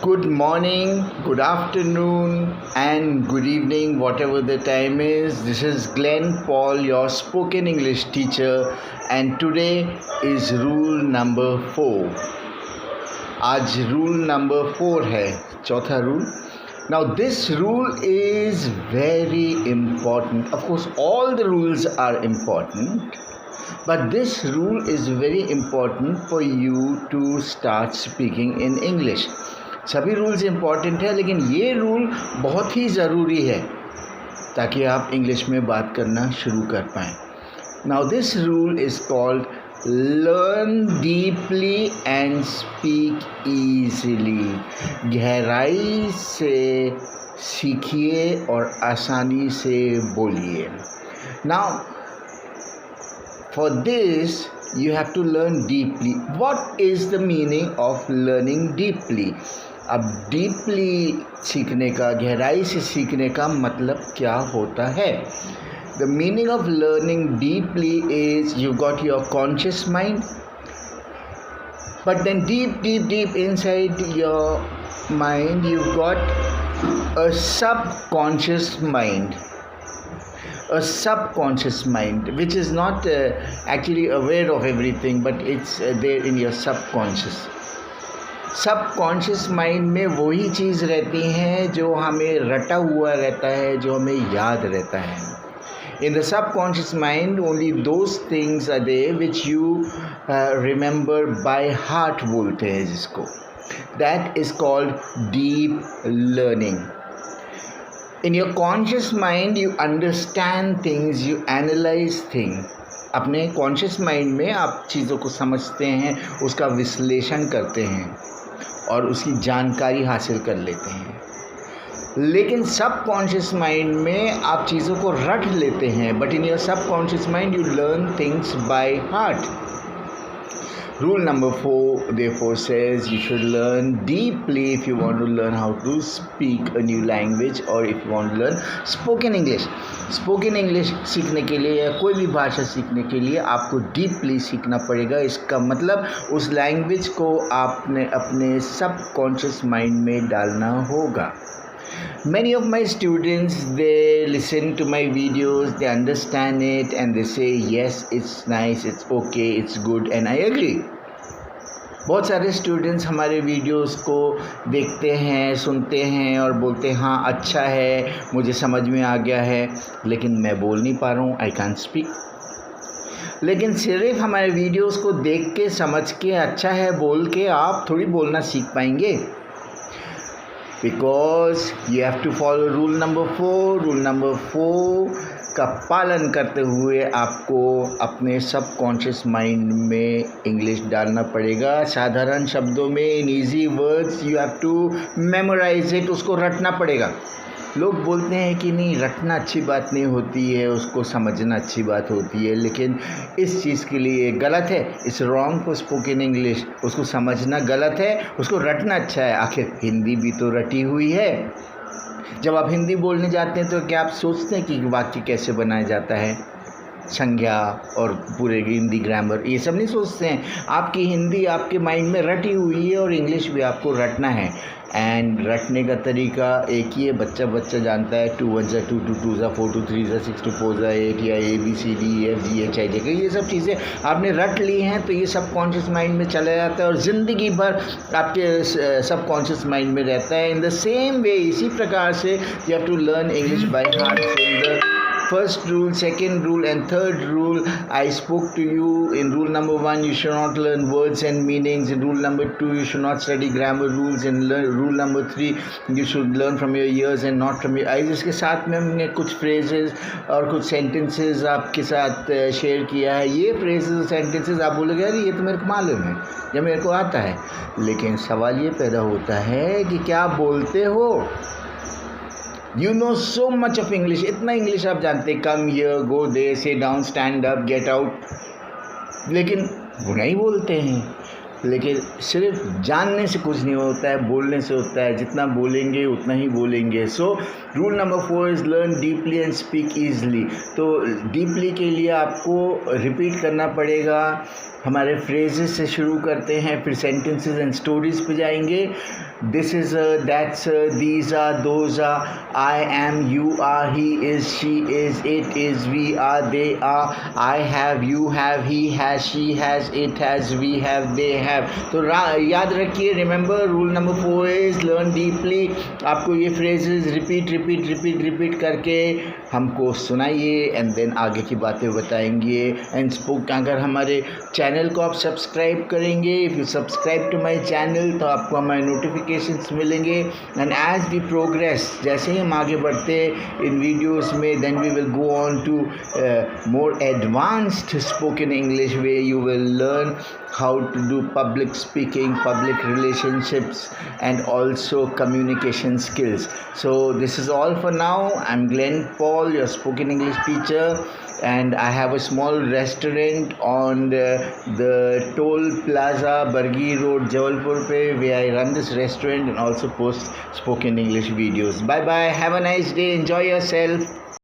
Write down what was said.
Good morning, good afternoon, and good evening, whatever the time is. This is Glenn Paul, your spoken English teacher, and today is rule number 4. आज rule number 4 है, चौथा rule. Now this rule is very important. Of course, all the rules are important. But this rule is very important for you to start speaking in English. सभी rules important है, लेकिन ये rule बहुत ही ज़रूरी है ताकि आप इंग्लिश में बात करना शुरू कर पाएँ. Now this rule is called learn deeply and speak easily. गहराई से सीखिए और आसानी से बोलिए. Now for this you have to learn deeply. What is the meaning of learning deeply? अब डीपली सीखने का, गहराई से सीखने का मतलब क्या होता है? The meaning of learning deeply is you got your conscious mind, but then deep inside your mind you've got a subconscious mind. A subconscious mind which is not actually aware of everything, but it's there in your subconscious. Subconscious mind में वही चीज़ रहती हैं जो हमें रटा हुआ रहता है, जो हमें याद रहता है. In the subconscious mind only those things are there which you remember by heart बोलते हैं जिसको. That is called deep learning. In your conscious mind you understand things, you analyze things. अपने conscious mind में आप चीज़ों को समझते हैं, उसका विश्लेषण करते हैं और उसकी जानकारी हासिल कर लेते हैं. लेकिन सबकॉन्शियस माइंड में आप चीज़ों को रट लेते हैं. But in your subconscious mind you learn things by heart. Rule number 4 therefore says you should learn deeply if you want to learn how to speak a new language or if you want to learn spoken English. Spoken English सीखने के लिए या कोई भी भाषा सीखने के लिए आपको डीपली सीखना पड़ेगा. इसका मतलब उस लैंग्वेज को आपने अपने सबकॉन्शियस माइंड में डालना होगा. Many of my students, they listen to my videos, they understand it and they say yes, it's nice, it's okay, it's good and I agree. बहुत सारे स्टूडेंट्स हमारे वीडियोस को देखते हैं, सुनते हैं और बोलते हैं हाँ अच्छा है, मुझे समझ में आ गया है, लेकिन मैं बोल नहीं पा रहा हूँ, आई कांट स्पीक. लेकिन सिर्फ हमारे वीडियोस को देख के, समझ के, अच्छा है बोल के आप थोड़ी बोलना सीख पाएंगे. Because you have to follow rule number 4. Rule number 4 का पालन करते हुए आपको अपने सबकॉन्शियस माइंड में इंग्लिश डालना पड़ेगा. साधारण शब्दों में, in easy words you have to memorise it. उसको रटना पड़ेगा. लोग बोलते हैं कि नहीं, रटना अच्छी बात नहीं होती है, उसको समझना अच्छी बात होती है, लेकिन इस चीज़ के लिए गलत है. It's wrong for spoken English. उसको समझना गलत है, उसको रटना अच्छा है. आखिर हिंदी भी तो रटी हुई है. जब आप हिंदी बोलने जाते हैं तो क्या आप सोचते हैं कि वाक्य कैसे बनाया जाता है, संज्ञा और पूरे हिंदी ग्रामर, ये सब नहीं सोचते हैं. आपकी हिंदी आपके माइंड में रटी हुई है और इंग्लिश भी आपको रटना है. एंड रटने का तरीका एक ही है, बच्चा जानता है. 2 1 2 2 2 4 2 3 6 2 4 8 या ABCDEFGHIJ, ये सब चीज़ें आपने रट ली हैं तो ये सबकॉन्शियस माइंड में चला जाता है और ज़िंदगी भर आपके सबकॉन्शियस माइंड में रहता है. इन द सेम वे, इसी प्रकार से you have to learn English by heart. In the first rule, second rule and third rule I spoke to you. In rule number 1 you should not learn words and meanings. In rule number 2 you should not study grammar rules. In rule number 3 you should learn from your ears and not from your eyes. इसके साथ में हमने कुछ phrases और कुछ sentences आपके साथ share किया है. ये phrases और sentences आप बोलोगे यार ये तो मेरे को मालूम है, ये मेरे को आता है, लेकिन सवाल ये पैदा होता है कि क्या आप बोलते हो. You know so much of English. इतना इंग्लिश आप जानते हैं. Come here, go there, sit down, stand up, get out. लेकिन वो नहीं बोलते हैं. लेकिन सिर्फ जानने से कुछ नहीं होता है, बोलने से होता है. जितना बोलेंगे उतना ही बोलेंगे. So rule number 4 is learn deeply and speak easily. तो डीपली के लिए आपको रिपीट करना पड़ेगा हमारे फ्रेजेस से शुरू करते हैं, फिर सेंटेंसेस एंड स्टोरीज पे जाएंगे. This is, that's, these are, those are, I am, you are, he is, she is, it is, we are, they are, I have, you have, he has, she has, it has, we have, they have. तो याद रखिए, remember, rule number 4 is learn deeply. आपको ये phrases repeat करके हमको सुनाइए and then आगे की बातें बताएंगे. एंड अगर हमारे चैनल को आप सब्सक्राइब करेंगे, if you subscribe to my channel, तो आपको हमारे नोटिफिकेशंस मिलेंगे. एंड एज वी प्रोग्रेस, जैसे ही हम आगे बढ़ते इन वीडियोस में, then we will go on to more advanced spoken English way. You will learn how to do public speaking, public relationships, and also communication skills. So this is all for now. I'm Glenn Paul, your spoken English teacher, and I have a small restaurant on the Toll Plaza, Bargi Road, Jabalpur pe, where I run this restaurant and also post spoken English videos. Bye bye, have a nice day, enjoy yourself.